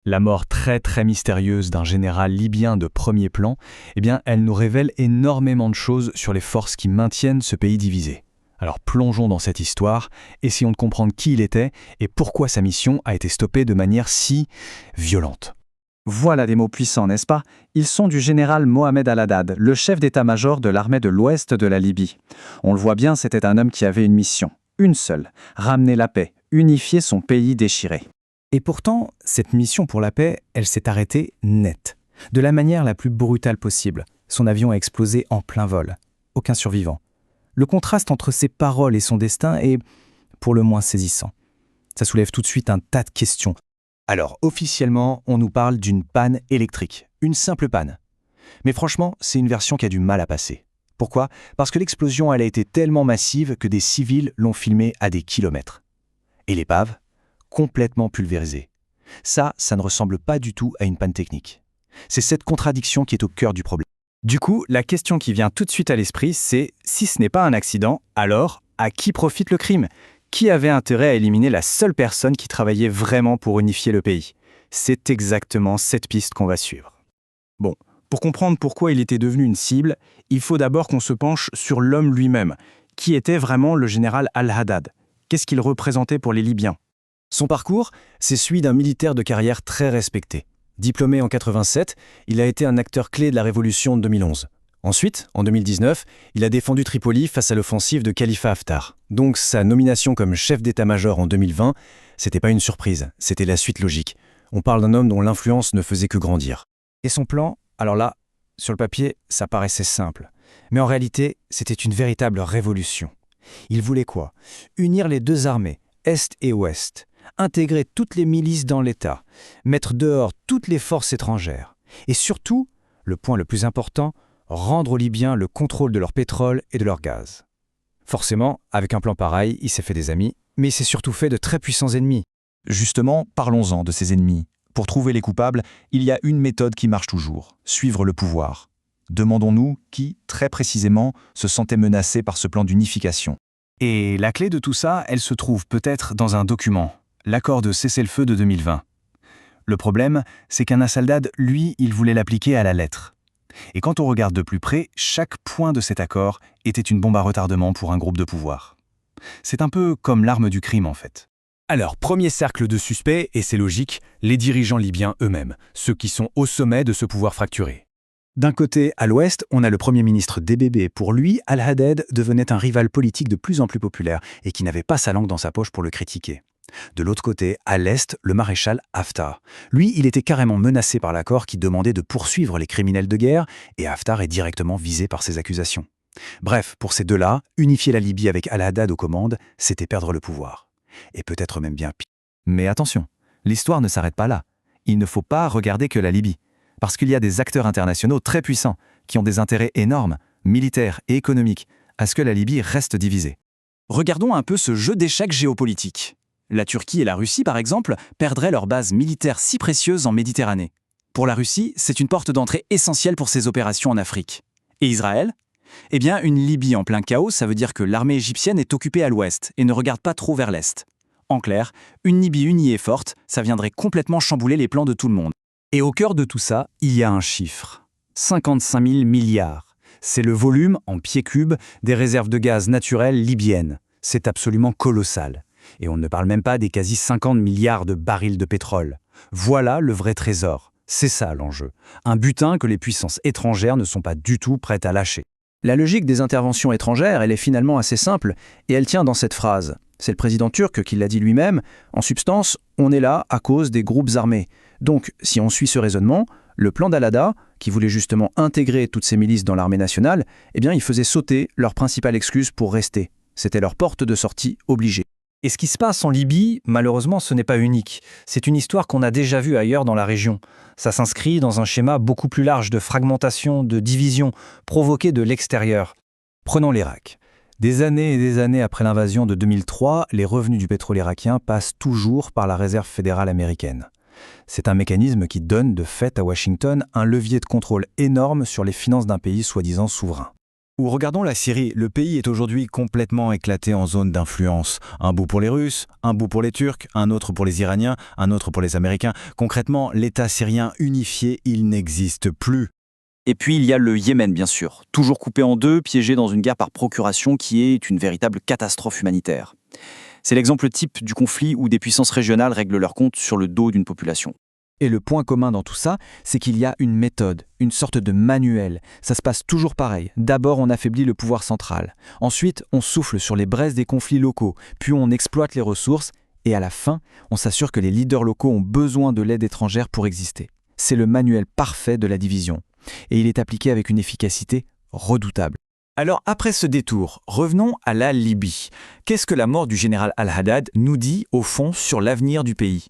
La mort très mystérieuse d'un général libyen de premier plan, elle nous révèle énormément de choses sur les forces qui maintiennent ce pays divisé. Alors plongeons dans cette histoire, essayons de comprendre qui il était et pourquoi sa mission a été stoppée de manière si violente. Voilà des mots puissants, n'est-ce pas? Ils sont du général Mohamed Al-Haddad, le chef d'état-major de l'armée de l'Ouest de la Libye. On le voit bien, c'était un homme qui avait une mission, une seule, ramener la paix, unifier son pays déchiré. Et pourtant, cette mission pour la paix, elle s'est arrêtée net, de la manière la plus brutale possible. Son avion a explosé en plein vol. Aucun survivant. Le contraste entre ses paroles et son destin est pour le moins saisissant. Ça soulève tout de suite un tas de questions. Alors, officiellement, on nous parle d'une panne électrique, une simple panne. Mais franchement, c'est une version qui a du mal à passer. Pourquoi? Parce que l'explosion, elle a été tellement massive que des civils l'ont filmée à des kilomètres. Et l'épave? Complètement pulvérisée. Ça ne ressemble pas du tout à une panne technique. C'est cette contradiction qui est au cœur du problème. Du coup, la question qui vient tout de suite à l'esprit, c'est si ce n'est pas un accident, alors à qui profite le crime? Qui avait intérêt à éliminer la seule personne qui travaillait vraiment pour unifier le pays? C'est exactement cette piste qu'on va suivre. Bon, pour comprendre pourquoi il était devenu une cible, il faut d'abord qu'on se penche sur l'homme lui-même. Qui était vraiment le général Al-Haddad? Qu'est-ce qu'il représentait pour les Libyens? Son parcours, c'est celui d'un militaire de carrière très respecté. Diplômé en 87, il a été un acteur clé de la révolution de 2011. Ensuite, en 2019, il a défendu Tripoli face à l'offensive de Khalifa Haftar. Donc sa nomination comme chef d'état-major en 2020, c'était pas une surprise, c'était la suite logique. On parle d'un homme dont l'influence ne faisait que grandir. Et son plan, alors là, sur le papier, ça paraissait simple. Mais en réalité, c'était une véritable révolution. Il voulait quoi? Unir les deux armées, Est et Ouest. Intégrer toutes les milices dans l'État, mettre dehors toutes les forces étrangères. Et surtout, le point le plus important, rendre aux Libyens le contrôle de leur pétrole et de leur gaz. Forcément, avec un plan pareil, il s'est fait des amis, mais il s'est surtout fait de très puissants ennemis. Justement, parlons-en de ces ennemis. Pour trouver les coupables, il y a une méthode qui marche toujours, suivre le pouvoir. Demandons-nous qui, très précisément, se sentait menacé par ce plan d'unification. Et la clé de tout ça, elle se trouve peut-être dans un document, l'accord de cessez-le-feu de 2020. Le problème, c'est qu'un Al-Haddad, lui, il voulait l'appliquer à la lettre. Et quand on regarde de plus près, chaque point de cet accord était une bombe à retardement pour un groupe de pouvoir. C'est un peu comme l'arme du crime, en fait. Alors, premier cercle de suspects, et c'est logique, les dirigeants libyens eux-mêmes, ceux qui sont au sommet de ce pouvoir fracturé. D'un côté, à l'ouest, on a le premier ministre DBB. Pour lui, Al-Haddad devenait un rival politique de plus en plus populaire et qui n'avait pas sa langue dans sa poche pour le critiquer. De l'autre côté, à l'est, le maréchal Haftar. Lui, il était carrément menacé par l'accord qui demandait de poursuivre les criminels de guerre, et Haftar est directement visé par ces accusations. Bref, pour ces deux-là, unifier la Libye avec Al-Haddad aux commandes, c'était perdre le pouvoir. Et peut-être même bien pire. Mais attention, l'histoire ne s'arrête pas là. Il ne faut pas regarder que la Libye. Parce qu'il y a des acteurs internationaux très puissants, qui ont des intérêts énormes, militaires et économiques, à ce que la Libye reste divisée. Regardons un peu ce jeu d'échecs géopolitique. La Turquie et la Russie, par exemple, perdraient leurs bases militaires si précieuses en Méditerranée. Pour la Russie, c'est une porte d'entrée essentielle pour ses opérations en Afrique. Et Israël? Eh bien, une Libye en plein chaos, ça veut dire que l'armée égyptienne est occupée à l'ouest et ne regarde pas trop vers l'est. En clair, une Libye unie et forte, ça viendrait complètement chambouler les plans de tout le monde. Et au cœur de tout ça, il y a un chiffre. 55 000 milliards. C'est le volume, en pieds cubes, des réserves de gaz naturelles libyennes. C'est absolument colossal. Et on ne parle même pas des quasi 50 milliards de barils de pétrole. Voilà le vrai trésor. C'est ça l'enjeu. Un butin que les puissances étrangères ne sont pas du tout prêtes à lâcher. La logique des interventions étrangères, elle est finalement assez simple, et elle tient dans cette phrase. C'est le président turc qui l'a dit lui-même. En substance, on est là à cause des groupes armés. Donc, si on suit ce raisonnement, le plan d'Al-Haddad, qui voulait justement intégrer toutes ces milices dans l'armée nationale, eh bien, il faisait sauter leur principale excuse pour rester. C'était leur porte de sortie obligée. Et ce qui se passe en Libye, malheureusement, ce n'est pas unique. C'est une histoire qu'on a déjà vue ailleurs dans la région. Ça s'inscrit dans un schéma beaucoup plus large de fragmentation, de division, provoquée de l'extérieur. Prenons l'Irak. Des années et des années après l'invasion de 2003, les revenus du pétrole irakien passent toujours par la réserve fédérale américaine. C'est un mécanisme qui donne de fait à Washington un levier de contrôle énorme sur les finances d'un pays soi-disant souverain. Ou regardons la Syrie, le pays est aujourd'hui complètement éclaté en zones d'influence. Un bout pour les Russes, un bout pour les Turcs, un autre pour les Iraniens, un autre pour les Américains. Concrètement, l'État syrien unifié, il n'existe plus. Et puis il y a le Yémen, bien sûr, toujours coupé en deux, piégé dans une guerre par procuration qui est une véritable catastrophe humanitaire. C'est l'exemple type du conflit où des puissances régionales règlent leurs comptes sur le dos d'une population. Et le point commun dans tout ça, c'est qu'il y a une méthode, une sorte de manuel. Ça se passe toujours pareil. D'abord, on affaiblit le pouvoir central. Ensuite, on souffle sur les braises des conflits locaux. Puis on exploite les ressources. Et à la fin, on s'assure que les leaders locaux ont besoin de l'aide étrangère pour exister. C'est le manuel parfait de la division. Et il est appliqué avec une efficacité redoutable. Alors après ce détour, revenons à la Libye. Qu'est-ce que la mort du général Al-Haddad nous dit au fond sur l'avenir du pays ?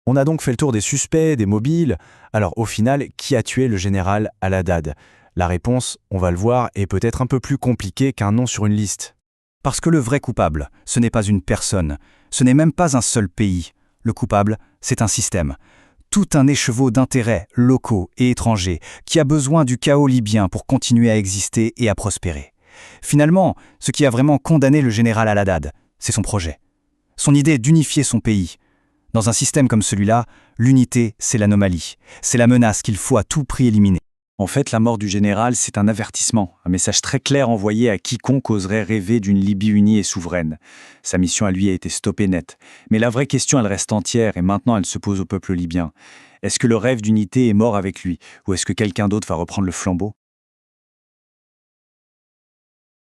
On a donc fait le tour des suspects, des mobiles. Alors au final, qui a tué le général Al-Haddad ? La réponse, on va le voir, est peut-être un peu plus compliquée qu'un nom sur une liste. Parce que le vrai coupable, ce n'est pas une personne, ce n'est même pas un seul pays. Le coupable, c'est un système. Tout un écheveau d'intérêts locaux et étrangers qui a besoin du chaos libyen pour continuer à exister et à prospérer. Finalement, ce qui a vraiment condamné le général Al-Haddad, c'est son projet. Son idée d'unifier son pays. Dans un système comme celui-là, l'unité, c'est l'anomalie. C'est la menace qu'il faut à tout prix éliminer. En fait, la mort du général, c'est un avertissement, un message très clair envoyé à quiconque oserait rêver d'une Libye unie et souveraine. Sa mission à lui a été stoppée net. Mais la vraie question, elle reste entière et maintenant elle se pose au peuple libyen. Est-ce que le rêve d'unité est mort avec lui ou est-ce que quelqu'un d'autre va reprendre le flambeau ?